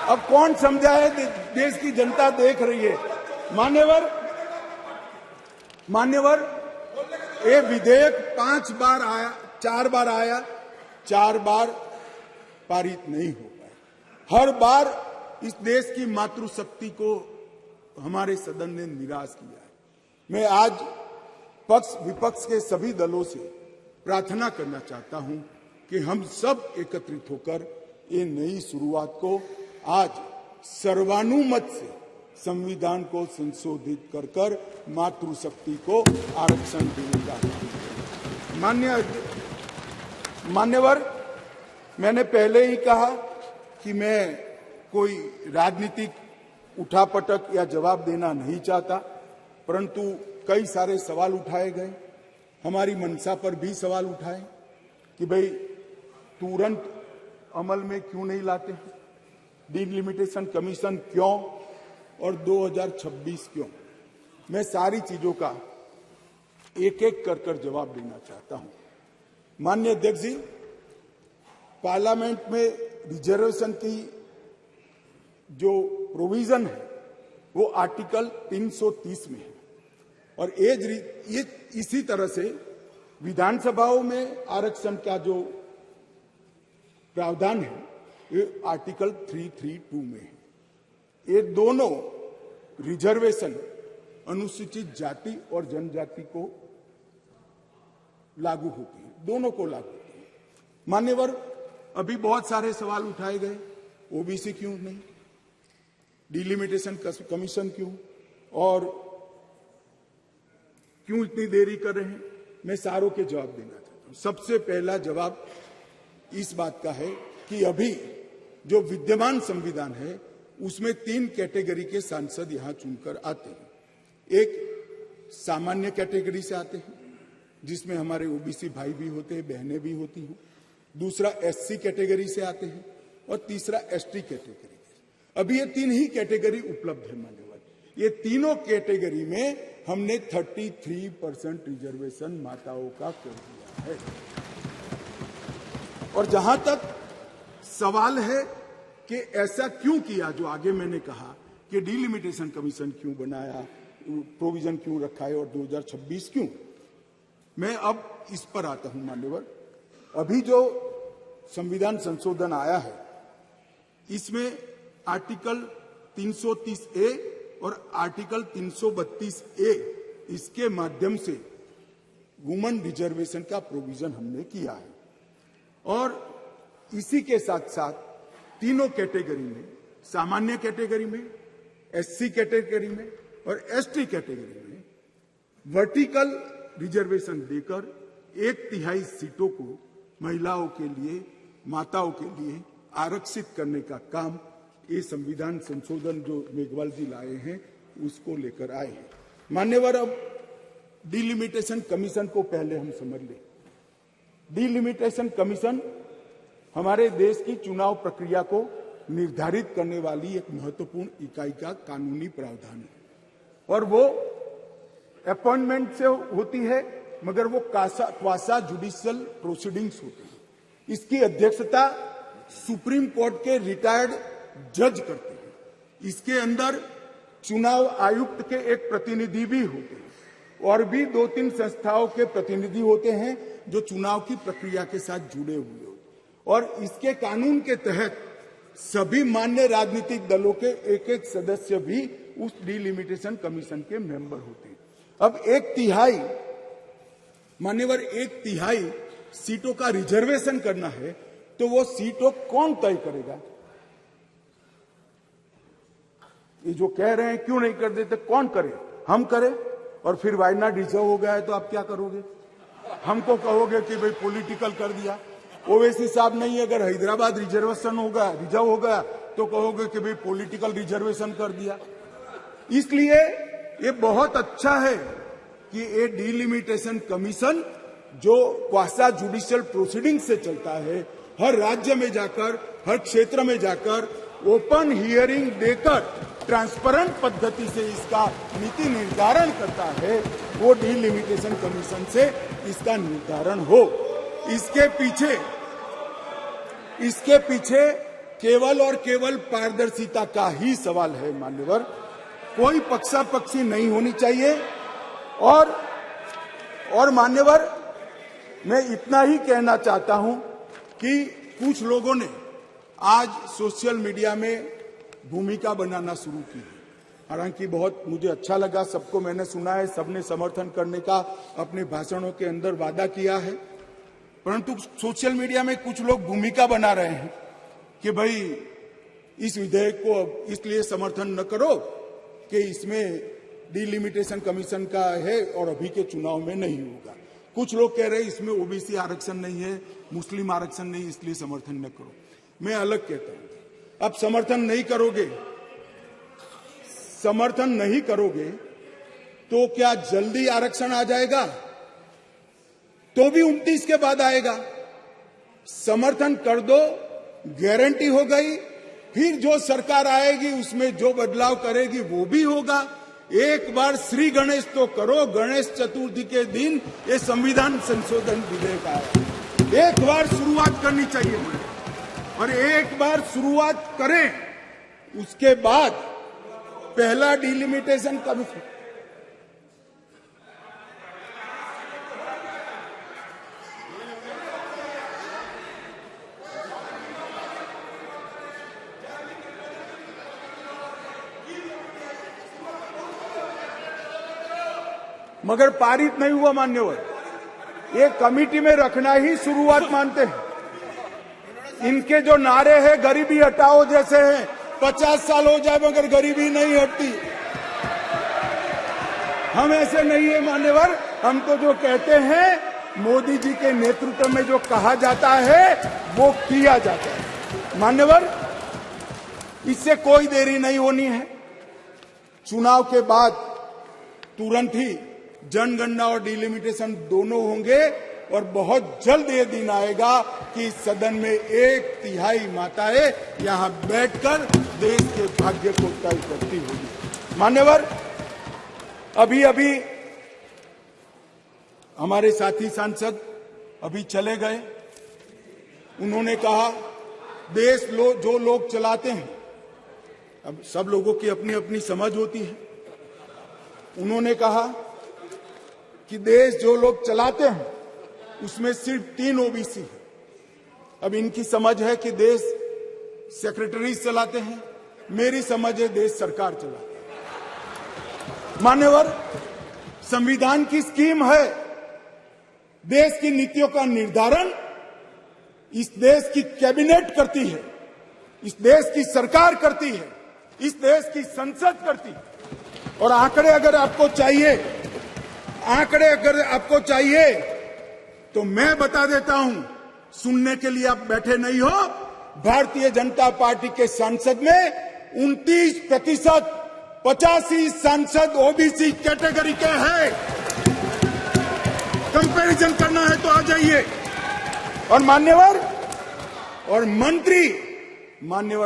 अब कौन समझाए, देश की जनता देख रही है। मान्यवर, ये विधेयक 5 बार आया, 4 बार आया, 4 बार पारित नहीं हो पाया। हर बार इस देश की मातृशक्ति को हमारे सदन ने निराश किया है। मैं आज पक्ष विपक्ष के सभी दलों से प्रार्थना करना चाहता हूं कि हम सब एकत्रित होकर ये नई शुरुआत को आज सर्वानुमत से संविधान को संशोधित कर मातृशक्ति को आरक्षण देने का। मान्यवर, मैंने पहले ही कहा कि मैं कोई राजनीतिक उठापटक या जवाब देना नहीं चाहता, परंतु कई सारे सवाल उठाए गए। हमारी मंशा पर भी सवाल उठाए कि भाई तुरंत अमल में क्यों नहीं लाते हैं, डिलिमिटेशन कमीशन क्यों और 2026 क्यों। मैं सारी चीजों का एक एक कर जवाब देना चाहता हूं। माननीय अध्यक्ष जी, पार्लियामेंट में रिजर्वेशन की जो प्रोविजन है वो आर्टिकल 330 में है और ये इसी तरह से विधानसभाओं में आरक्षण का जो प्रावधान है ये आर्टिकल 332 में है। ये दोनों रिजर्वेशन अनुसूचित जाति और जनजाति को लागू होती है, दोनों को लागू होती है। मान्यवर, अभी बहुत सारे सवाल उठाए गए, ओबीसी क्यों नहीं, डिलिमिटेशन कमीशन क्यों और क्यों इतनी देरी कर रहे हैं। मैं सारों के जवाब देना चाहता हूं। सबसे पहला जवाब इस बात का है कि अभी जो विद्यमान संविधान है उसमें 3 कैटेगरी के सांसद यहां चुनकर आते हैं। एक सामान्य कैटेगरी से आते हैं जिसमें हमारे ओबीसी भाई भी होते हैं, बहनें भी होती हैं। दूसरा एससी कैटेगरी से आते हैं और तीसरा एसटी कैटेगरी। अभी ये 3 ही कैटेगरी उपलब्ध है मान्यवर। ये तीनों कैटेगरी में हमने 33% रिजर्वेशन माताओं का कर दिया है। और जहां तक सवाल है कि ऐसा क्यों किया, जो आगे मैंने कहा कि डिलिमिटेशन कमीशन क्यों बनाया, प्रोविजन क्यों रखा है और 2026 क्यों, मैं अब इस पर आता हूं मान्यवर। अभी जो संविधान संशोधन आया है इसमें आर्टिकल 330A और आर्टिकल 332A इसके माध्यम से वुमेन रिजर्वेशन का प्रोविजन हमने किया है। और इसी के साथ साथ तीनों कैटेगरी में, सामान्य कैटेगरी में, एससी कैटेगरी में और एसटी कैटेगरी में वर्टिकल रिजर्वेशन देकर 1/3 सीटों को महिलाओं के लिए, माताओं के लिए आरक्षित करने का काम ये संविधान संशोधन जो मेघवाल जी लाए हैं उसको लेकर आए हैं। मान्यवर, अब डिलिमिटेशन कमीशन को पहले हम समझ लें। डिलिमिटेशन कमीशन हमारे देश की चुनाव प्रक्रिया को निर्धारित करने वाली एक महत्वपूर्ण इकाई का कानूनी प्रावधान है और वो अपॉइंटमेंट से होती है, मगर वो क्वासा जुडिशियल प्रोसीडिंग्स होती है। इसकी अध्यक्षता सुप्रीम कोर्ट के रिटायर्ड जज करते हैं। इसके अंदर चुनाव आयुक्त के एक प्रतिनिधि भी होते हैं और भी 2-3 संस्थाओं के प्रतिनिधि होते हैं जो चुनाव की प्रक्रिया के साथ जुड़े हुए होते हैं। और इसके कानून के तहत सभी मान्य राजनीतिक दलों के एक सदस्य भी उस डिलिमिटेशन कमीशन के मेंबर होते हैं। अब 1/3 मान्यवर 1/3 सीटों का रिजर्वेशन करना है तो वो सीटों कौन तय करेगा? ये जो कह रहे हैं क्यों नहीं कर देते, कौन करे? हम करें। और फिर वायनाड रिजर्व हो गया है तो आप क्या करोगे? हमको कहोगे कि भाई पॉलिटिकल कर दिया। ओवैसी साहब नहीं, अगर हैदराबाद रिजर्वेशन होगा, रिजर्व हो गया तो कहोगे कि भाई पॉलिटिकल रिजर्वेशन कर दिया। इसलिए ये बहुत अच्छा है कि ये डिलिमिटेशन कमीशन जो क्वासा जुडिशियल प्रोसीडिंग से चलता है, हर राज्य में जाकर, हर क्षेत्र में जाकर ओपन हियरिंग देकर ट्रांसपेरेंट पद्धति से इसका नीति निर्धारण करता है, वो डिलिमिटेशन कमीशन से इसका निर्धारण हो। इसके पीछे केवल और केवल पारदर्शिता का ही सवाल है मान्यवर। कोई पक्षापक्षी नहीं होनी चाहिए। और मान्यवर, मैं इतना ही कहना चाहता हूं कि कुछ लोगों ने आज सोशल मीडिया में भूमिका बनाना शुरू की। हालांकि बहुत मुझे अच्छा लगा, सबको मैंने सुना है, सबने समर्थन करने का अपने भाषणों के अंदर वादा किया है। परंतु सोशल मीडिया में कुछ लोग भूमिका बना रहे हैं कि भाई इस विधेयक को इसलिए समर्थन न करो कि इसमें डिलिमिटेशन कमीशन का है और अभी के चुनाव में नहीं होगा। कुछ लोग कह रहे हैं इसमें ओबीसी आरक्षण नहीं है, मुस्लिम आरक्षण नहीं, इसलिए समर्थन न करो। मैं अलग कहता हूं, अब समर्थन नहीं करोगे तो क्या जल्दी आरक्षण आ जाएगा? तो भी 29 के बाद आएगा। समर्थन कर दो, गारंटी हो गई। फिर जो सरकार आएगी उसमें जो बदलाव करेगी वो भी होगा। एक बार श्री गणेश तो करो, गणेश चतुर्थी के दिन ये संविधान संशोधन विधेयक आया। एक बार शुरुआत करनी चाहिए और एक बार शुरुआत करें, उसके बाद पहला डिलिमिटेशन कमीशन मगर पारित नहीं हुआ मान्यवर। ये कमेटी में रखना ही शुरुआत मानते हैं। इनके जो नारे हैं गरीबी हटाओ जैसे हैं, 50 साल हो जाए मगर गरीबी नहीं हटती। हम ऐसे नहीं है मान्यवर। हम तो जो कहते हैं मोदी जी के नेतृत्व में जो कहा जाता है वो किया जाता है मान्यवर। इससे कोई देरी नहीं होनी है। चुनाव के बाद तुरंत ही जनगणना और डिलिमिटेशन दोनों होंगे और बहुत जल्द ये दिन आएगा कि सदन में 1/3 माताएं यहां बैठकर देश के भाग्य को तय करती होगी मान्यवर। अभी हमारे साथी सांसद अभी चले गए। उन्होंने कहा देश जो लोग चलाते हैं, अब सब लोगों की अपनी अपनी समझ होती है। उन्होंने कहा कि देश जो लोग चलाते हैं उसमें सिर्फ 3 ओबीसी है। अब इनकी समझ है कि देश सेक्रेटरी चलाते हैं, मेरी समझ है देश सरकार चलाती है मान्यवर। संविधान की स्कीम है, देश की नीतियों का निर्धारण इस देश की कैबिनेट करती है, इस देश की सरकार करती है, इस देश की संसद करती है। और आंकड़े अगर आपको चाहिए तो मैं बता देता हूं, सुनने के लिए आप बैठे नहीं हो। भारतीय जनता पार्टी के सांसद में 29%, 85 सांसद ओबीसी कैटेगरी के हैं। कंपैरिजन करना है तो आ जाइए। और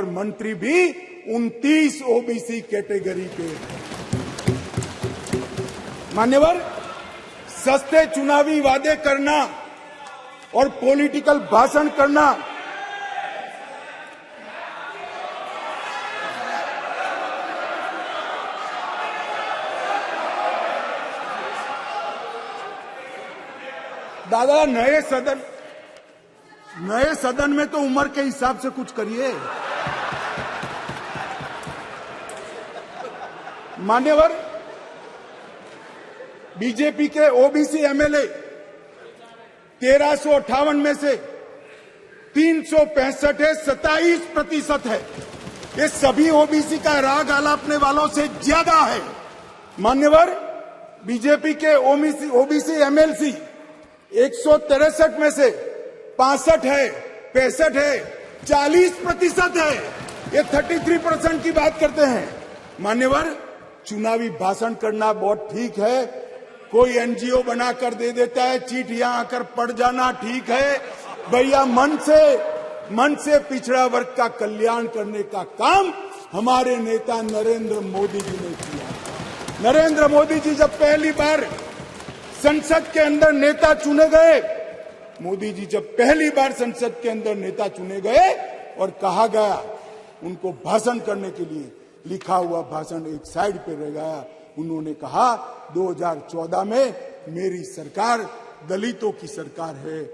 मंत्री भी 29 ओबीसी कैटेगरी के हैं मान्यवर। सस्ते चुनावी वादे करना और पॉलिटिकल भाषण करना दादा, नए सदन में तो उम्र के हिसाब से कुछ करिए मान्यवर। बीजेपी के ओबीसी एमएलए 1358 में से 365 है, 27% है। ये सभी ओबीसी का राग आलापने वालों से ज्यादा है मान्यवर। बीजेपी के ओबीसी एमएलसी 163 में से 65 है, 65 है, 40% है। ये 33% की बात करते हैं मान्यवर। चुनावी भाषण करना बहुत ठीक है, कोई एनजीओ बनाकर दे देता है, चिट यहां आकर पड़ जाना ठीक है भैया। मन से पिछड़ा वर्ग का कल्याण करने का काम हमारे नेता नरेंद्र मोदी जी ने किया। नरेंद्र मोदी जी जब पहली बार संसद के अंदर नेता चुने गए और कहा गया, उनको भाषण करने के लिए लिखा हुआ भाषण एक साइड पे रह गया। उन्होंने कहा 2014 में मेरी सरकार दलितों की सरकार है,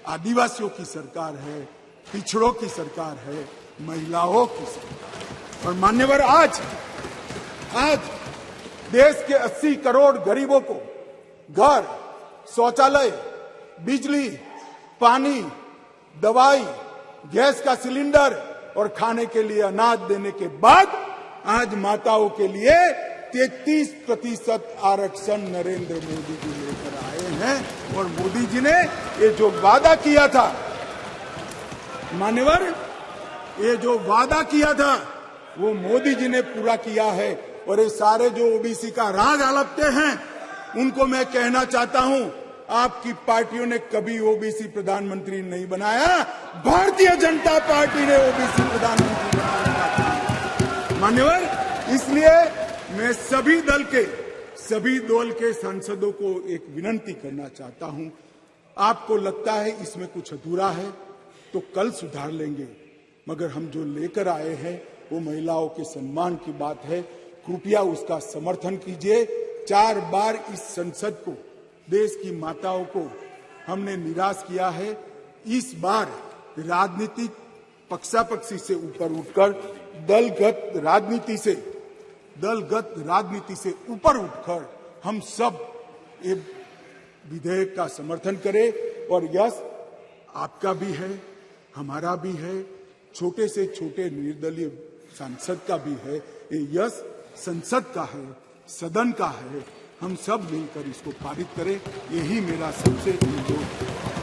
आदिवासियों की सरकार है, पिछड़ों की सरकार है, महिलाओं की सरकार। और मान्यवर, आज देश के 80 करोड़ गरीबों को घर, शौचालय, बिजली, पानी, दवाई, गैस का सिलेंडर और खाने के लिए अनाज देने के बाद आज माताओं के लिए 33% आरक्षण नरेंद्र मोदी जी लेकर आए हैं। और मोदी जी ने ये जो वादा किया था, मान्यवर, ये जो वादा किया था वो मोदी जी ने पूरा किया है। और ये सारे जो ओबीसी का राग आलपते हैं, उनको मैं कहना चाहता हूं, आपकी पार्टियों ने कभी ओबीसी प्रधानमंत्री नहीं बनाया, भारतीय जनता पार्टी ने ओबीसी प्रधानमंत्री बनाया। मान्यवर, इसलिए मैं सभी दल के सांसदों को एक विनती करना चाहता हूं, आपको लगता है इसमें कुछ अधूरा है तो कल सुधार लेंगे, मगर हम जो लेकर आए हैं वो महिलाओं के सम्मान की बात है। कृपया उसका समर्थन कीजिए। 4 बार इस संसद को, देश की माताओं को हमने निराश किया है। इस बार राजनीतिक पक्षापक्षी से ऊपर उठकर दलगत राजनीति से ऊपर उठकर हम सब ये विधेयक का समर्थन करें। और यश आपका भी है, हमारा भी है, छोटे से छोटे निर्दलीय सांसद का भी है। ये यश संसद का है, सदन का है। हम सब मिलकर इसको पारित करें, यही मेरा सबसे अनुरोध है।